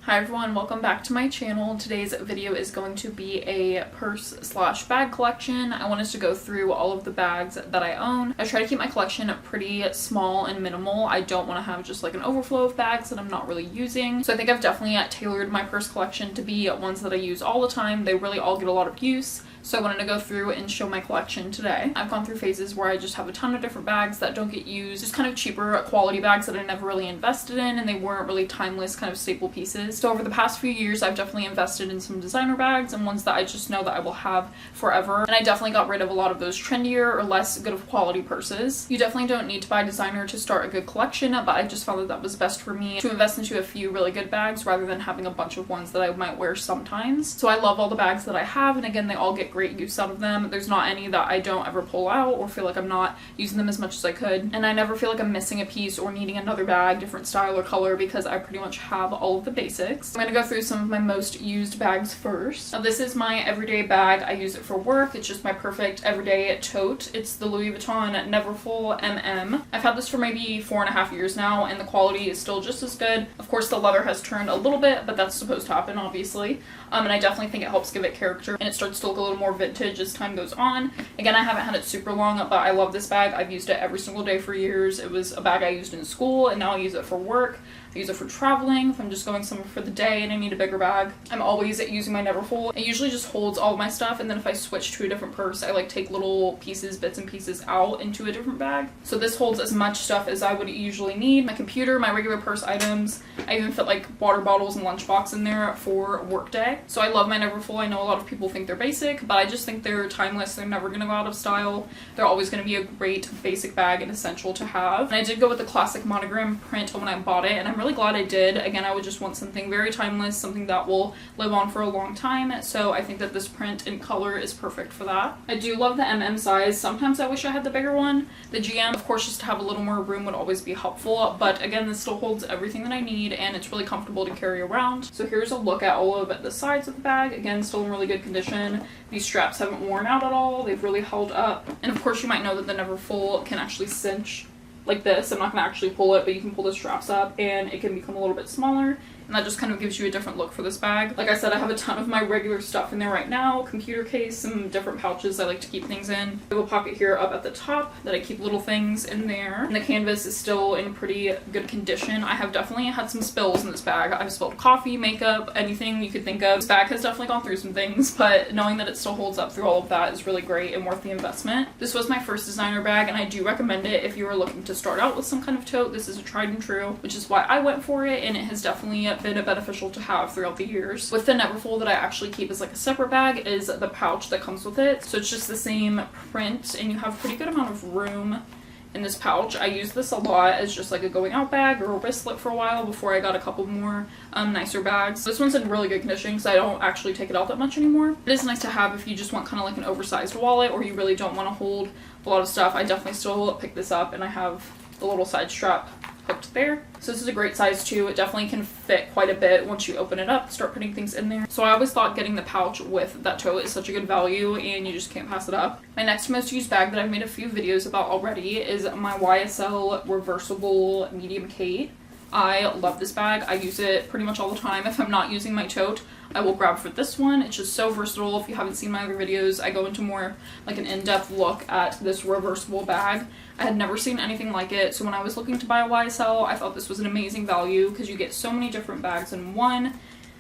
Hi everyone, welcome back to my channel. Today's video is going to be a purse slash bag collection. I wanted to go through all of the bags that I own. I try to keep my collection pretty small and minimal. I don't want to have just like an overflow of bags that I'm not really using. So I think I've definitely tailored my purse collection to be ones that I use all the time. They really all get a lot of use. So I wanted to go through and show my collection today. I've gone through phases where I just have a ton of different bags that don't get used, just kind of cheaper quality bags that I never really invested in, and they weren't really timeless kind of staple pieces. So over the past few years, I've definitely invested in some designer bags and ones that I just know that I will have forever. And I definitely got rid of a lot of those trendier or less good of quality purses. You definitely don't need to buy designer to start a good collection, but I just found that that was best for me to invest into a few really good bags rather than having a bunch of ones that I might wear sometimes. So I love all the bags that I have, and again, they all get great use out of them. There's not any that I don't ever pull out or feel like I'm not using them as much as I could, and I never feel like I'm missing a piece or needing another bag, different style or color, because I pretty much have all of the basics. I'm gonna go through some of my most used bags first. Now, this is my everyday bag. I use it for work. It's just my perfect everyday tote. It's the Louis Vuitton Neverfull MM. I've had this for maybe 4.5 years now, and the quality is still just as good. Of course, the leather has turned a little bit, but that's supposed to happen, obviously. And I definitely think it helps give it character, and it starts to look a little more vintage as time goes on. Again, I haven't had it super long, but I love this bag. I've used it every single day for years. It was a bag I used in school, and now I use it for work. I use it for traveling, if I'm just going somewhere for the day and I need a bigger bag. I'm always using my Neverfull. It usually just holds all of my stuff, and then if I switch to a different purse, I like take little pieces, bits and pieces out into a different bag. So this holds as much stuff as I would usually need. My computer, my regular purse items. I even fit like water bottles and lunchbox in there for work day. So I love my Neverfull. I know a lot of people think they're basic, but I just think they're timeless. They're never gonna go out of style. They're always gonna be a great basic bag and essential to have. And I did go with the classic monogram print when I bought it, and I'm really glad I did. Again, I would just want something very timeless, something that will live on for a long time. So I think that this print and color is perfect for that. I do love the MM size. Sometimes I wish I had the bigger one. The GM, of course, just to have a little more room would always be helpful, but again, this still holds everything that I need, and it's really comfortable to carry around. So here's a look at all of the sides of the bag. Again, still in really good condition. These straps haven't worn out at all. They've really held up. And of course, you might know that the Neverfull can actually cinch like this. I'm not going to actually pull it, but you can pull the straps up and it can become a little bit smaller, and that just kind of gives you a different look for this bag. Like I said, I have a ton of my regular stuff in there right now. Computer case, some different pouches I like to keep things in. I have a pocket here up at the top that I keep little things in there. And the canvas is still in pretty good condition. I have definitely had some spills in this bag. I've spilled coffee, makeup, anything you could think of. This bag has definitely gone through some things, but knowing that it still holds up through all of that is really great and worth the investment. This was my first designer bag, and I do recommend it if you are looking to start out with some kind of tote. This is a tried and true, which is why I went for it, and it has definitely been beneficial to have throughout the years. With the Neverfull, that I actually keep as like a separate bag is the pouch that comes with it. So it's just the same print, and you have a pretty good amount of room in this pouch. I use this a lot as just like a going out bag or a wristlet for a while before I got a couple more nicer bags. This one's in really good condition because I don't actually take it out that much anymore. It is nice to have if you just want kind of like an oversized wallet, or you really don't want to hold a lot of stuff. I definitely still pick this up, and I have the little side strap hooked there. So this is a great size too. It definitely can fit quite a bit once you open it up, start putting things in there. So I always thought getting the pouch with that tote is such a good value, and you just can't pass it up. My next most used bag that I've made a few videos about already is my YSL reversible medium Kate. I love this bag. I use it pretty much all the time. If I'm not using my tote, I will grab for this one. It's just so versatile. If you haven't seen my other videos, I go into more like an in-depth look at this reversible bag. I had never seen anything like it, so when I was looking to buy a YSL, I thought this was an amazing value because you get so many different bags in one.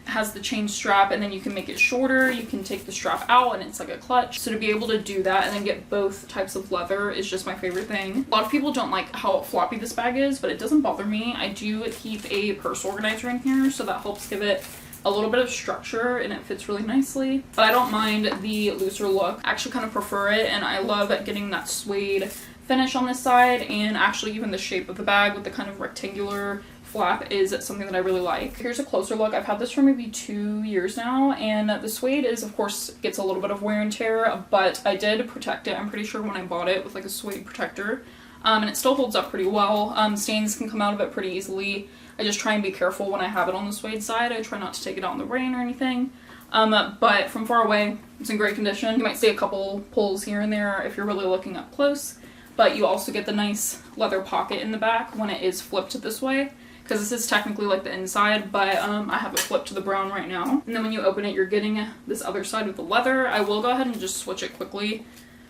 It has the chain strap, and then you can make it shorter. You can take the strap out, and it's like a clutch. So to be able to do that and then get both types of leather is just my favorite thing. A lot of people don't like how floppy this bag is, but it doesn't bother me. I do keep a purse organizer in here, so that helps give it a little bit of structure, and it fits really nicely. But I don't mind the looser look. I actually kind of prefer it, and I love getting that suede finish on this side, and actually even the shape of the bag with the kind of rectangular flap is something that I really like. Here's a closer look. I've had this for maybe 2 years now, and the suede is, of course, gets a little bit of wear and tear, but I did protect it, I'm pretty sure, when I bought it with like a suede protector. And it still holds up pretty well. Stains can come out of it pretty easily. I just try and be careful when I have it on the suede side. I try not to take it out in the rain or anything. But from far away, it's in great condition. You might see a couple pulls here and there if you're really looking up close, but you also get the nice leather pocket in the back when it is flipped this way, because this is technically like the inside, but I have it flipped to the brown right now. And then when you open it, you're getting this other side of the leather. I will go ahead and just switch it quickly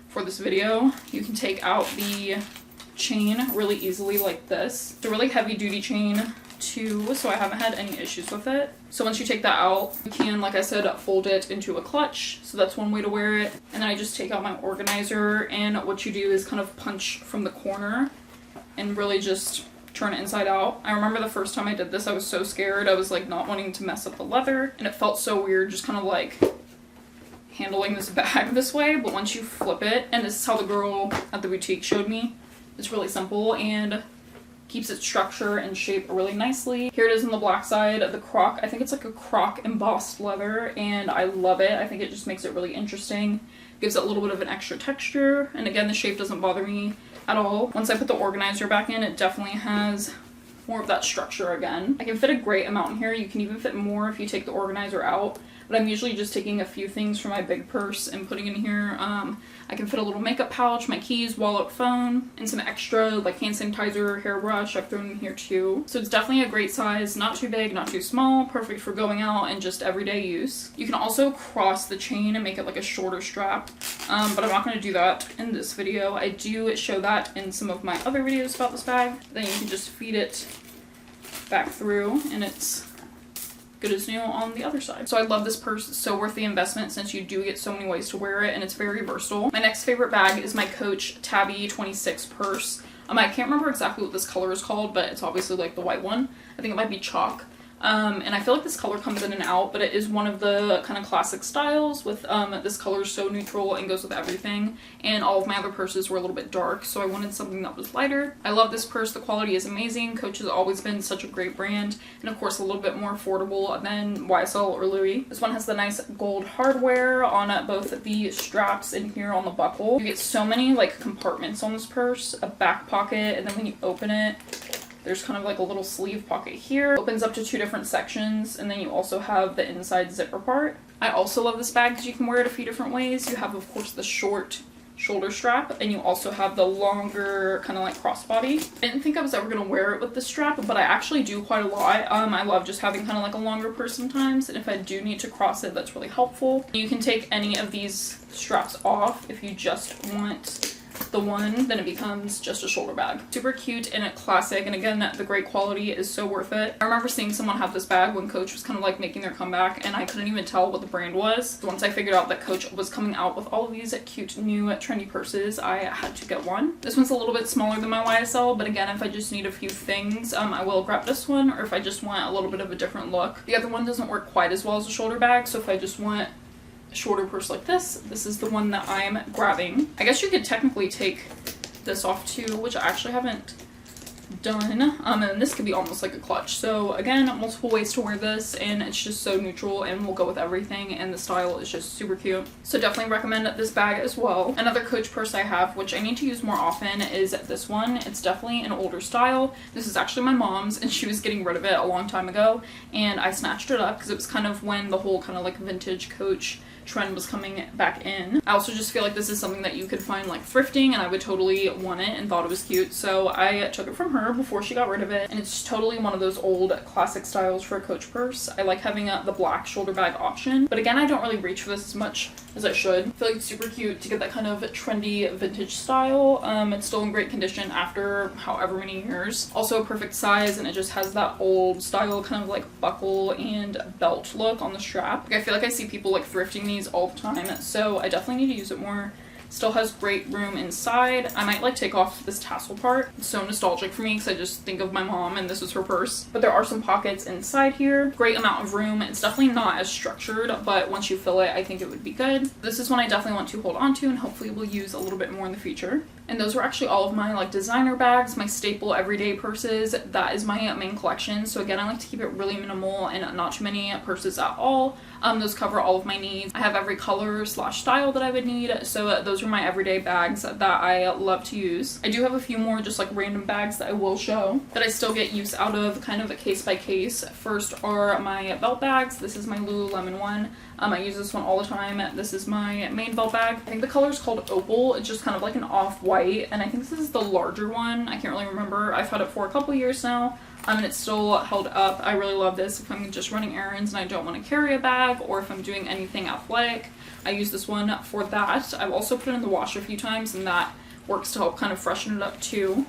for this video. You can take out the chain really easily like this. It's a really heavy duty chain too, so I haven't had any issues with it. So once you take that out, you can, like I said, fold it into a clutch. So that's one way to wear it. And then I just take out my organizer, and what you do is kind of punch from the corner and really just turn it inside out. I remember the first time I did this, I was so scared. I was like not wanting to mess up the leather, and it felt so weird just kind of like handling this bag this way. But once you flip it, and this is how the girl at the boutique showed me, it's really simple and keeps its structure and shape really nicely. Here it is on the black side of the croc. I think it's like a croc embossed leather, and I love it. I think it just makes it really interesting. Gives it a little bit of an extra texture, and again, the shape doesn't bother me at all. Once I put the organizer back in, it definitely has more of that structure again. I can fit a great amount in here. You can even fit more if you take the organizer out, but I'm usually just taking a few things from my big purse and putting in here. I can fit a little makeup pouch, my keys, wallet, phone, and some extra like hand sanitizer, hairbrush I've thrown in here too. So it's definitely a great size, not too big, not too small, perfect for going out and just everyday use. You can also cross the chain and make it like a shorter strap, but I'm not going to do that in this video. I do show that in some of my other videos about this bag. Then you can just feed it back through, and it's good as new on the other side. So I love this purse. It's so worth the investment since you do get so many ways to wear it, and it's very versatile. My next favorite bag is my Coach Tabby 26 purse. I can't remember exactly what this color is called, but it's obviously like the white one. I think it might be chalk. And I feel like this color comes in and out, but it is one of the kind of classic styles with this color is so neutral and goes with everything. And all of my other purses were a little bit dark, so I wanted something that was lighter. I love this purse. The quality is amazing. Coach has always been such a great brand, and of course a little bit more affordable than YSL or Louis. This one has the nice gold hardware on both the straps and here on the buckle. You get so many like compartments on this purse, a back pocket, and then when you open it, there's kind of like a little sleeve pocket here. It opens up to 2 different sections, and then you also have the inside zipper part. I also love this bag because you can wear it a few different ways. You have, of course, the short shoulder strap, and you also have the longer kind of like crossbody. I didn't think I was ever going to wear it with the strap, but I actually do quite a lot. I love just having kind of like a longer purse sometimes, and if I do need to cross it, that's really helpful. You can take any of these straps off if you just want the one, then it becomes just a shoulder bag. Super cute and a classic, and again, the great quality is so worth it. I remember seeing someone have this bag when Coach was kind of like making their comeback, and I couldn't even tell what the brand was. Once I figured out that Coach was coming out with all of these cute new trendy purses, I had to get one. This one's a little bit smaller than my YSL, but again, if I just need a few things, I will grab this one, or if I just want a little bit of a different look. The other one doesn't work quite as well as a shoulder bag, so if I just want a shorter purse like this is the one that I'm grabbing. I guess you could technically take this off too, which I actually haven't done. And this could be almost like a clutch. So again, multiple ways to wear this, and it's just so neutral and will go with everything, and the style is just super cute. So definitely recommend this bag as well. Another Coach purse I have, which I need to use more often, is this one. It's definitely an older style. This is actually my mom's, and she was getting rid of it a long time ago, and I snatched it up because it was kind of when the whole kind of like vintage Coach trend was coming back in. I also just feel like this is something that you could find like thrifting, and I would totally want it and thought it was cute, so I took it from her before she got rid of it, and it's totally one of those old classic styles for a Coach purse. I like having the black shoulder bag option, but again, I don't really reach for this as much as I should. I feel like it's super cute to get that kind of trendy vintage style. It's still in great condition after however many years. Also a perfect size, and it just has that old style kind of like buckle and belt look on the strap. Like, I feel like I see people like thrifting these all the time, so I definitely need to use it more. Still has great room inside. I might like take off this tassel part. It's so nostalgic for me because I just think of my mom and this is her purse. But there are some pockets inside here. Great amount of room. It's definitely not as structured, but once you fill it, I think it would be good. This is one I definitely want to hold on to and hopefully will use a little bit more in the future. And those were actually all of my like designer bags, my staple everyday purses. That is my main collection. So again, I like to keep it really minimal and not too many purses at all. Those cover all of my needs. I have every color / style that I would need. So those are my everyday bags that I love to use. I do have a few more just like random bags that I will show that I still get use out of, kind of a case by case. First are my belt bags. This is my Lululemon one. I use this one all the time. This is my main belt bag. I think the color is called Opal. It's just kind of like an off-white, and I think this is the larger one. I can't really remember. I've had it for a couple years now. and it's still held up. I really love this if I'm just running errands and I don't want to carry a bag, or if I'm doing anything athletic. I use this one for that. I've also put it in the wash a few times, and that works to help kind of freshen it up too.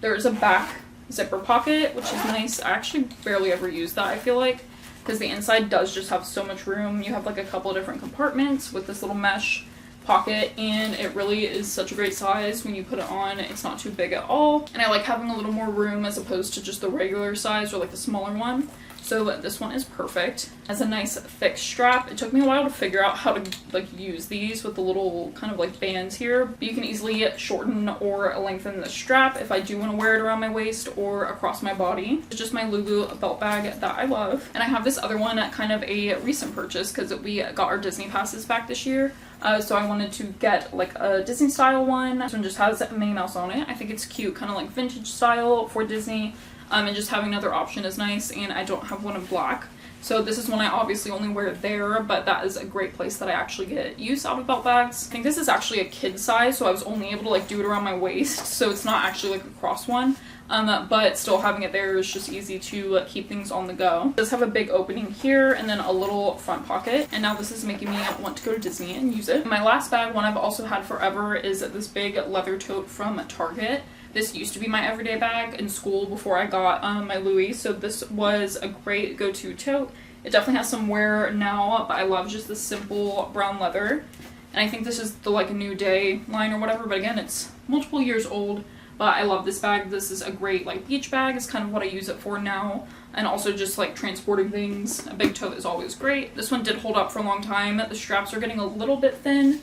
There's a back zipper pocket, which is nice. I actually barely ever use that, I feel like, because the inside does just have so much room. You have like a couple of different compartments with this little mesh pocket, and it really is such a great size when you put it on. It's not too big at all, and I like having a little more room as opposed to just the regular size or like the smaller one. So this one is perfect. It has a nice thick strap. It took me a while to figure out how to like use these with the little kind of like bands here, but you can easily shorten or lengthen the strap if I do want to wear it around my waist or across my body. It's just my Lulu belt bag that I love. And I have this other one, kind of a recent purchase, because we got our Disney passes back this year. So I wanted to get like a Disney style one. This one just has Minnie Mouse on it. I think it's cute, kind of like vintage style for Disney. And just having another option is nice, and I don't have one in black. So this is one I obviously only wear there, but that is a great place that I actually get use out of belt bags. I think this is actually a kid size, so I was only able to like do it around my waist, so it's not actually like a cross one. But still having it there is just easy to keep things on the go. It does have a big opening here and then a little front pocket, and now this is making me want to go to Disney and use it. My last bag, one I've also had forever, is this big leather tote from Target. This used to be my everyday bag in school before I got my Louis, so this was a great go-to tote. It definitely has some wear now, but I love just the simple brown leather. And I think this is the like New Day line or whatever, but again, it's multiple years old. But I love this bag. This is a great like beach bag. It's kind of what I use it for now. And also just like transporting things. A big tote is always great. This one did hold up for a long time. The straps are getting a little bit thin.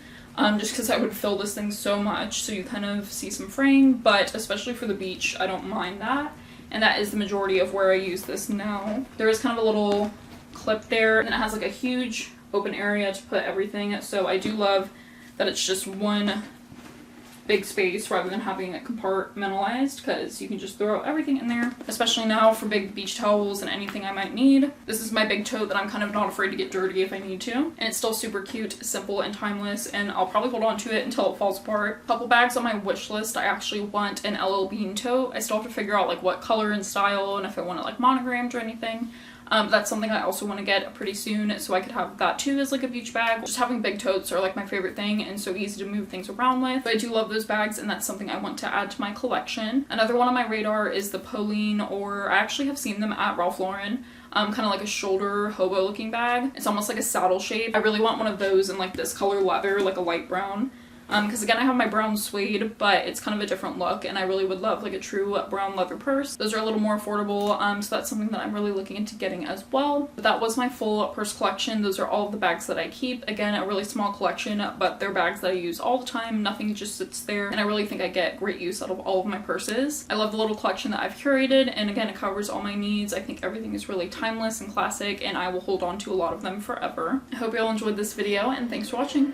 Just because I would fill this thing so much, so you kind of see some frame, but especially for the beach, I don't mind that. And that is the majority of where I use this now. There is kind of a little clip there, and it has like a huge open area to put everything. So I do love that it's just one big space rather than having it compartmentalized, because you can just throw everything in there, especially now for big beach towels and anything I might need. This is my big tote that I'm kind of not afraid to get dirty if I need to, and it's still super cute, simple, and timeless, and I'll probably hold on to it until it falls apart. Couple bags on my wish list. I actually want an LL Bean tote. I still have to figure out like what color and style, and if I want it like monogrammed or anything. That's something I also want to get pretty soon, so I could have that too as like a beach bag. Just having big totes are like my favorite thing, and so easy to move things around with. But I do love those bags, and that's something I want to add to my collection. Another one on my radar is the Pauline, or I actually have seen them at Ralph Lauren. Kind of like a shoulder hobo looking bag. It's almost like a saddle shape. I really want one of those in like this color leather, like a light brown. Because again, I have my brown suede, but it's kind of a different look, and I really would love like a true brown leather purse. Those are a little more affordable, so that's something that I'm really looking into getting as well. But that was my full purse collection. Those are all of the bags that I keep. Again, a really small collection, but they're bags that I use all the time. Nothing just sits there, and I really think I get great use out of all of my purses. I love the little collection that I've curated, and again, it covers all my needs. I think everything is really timeless and classic, and I will hold on to a lot of them forever. I hope you all enjoyed this video, and thanks for watching.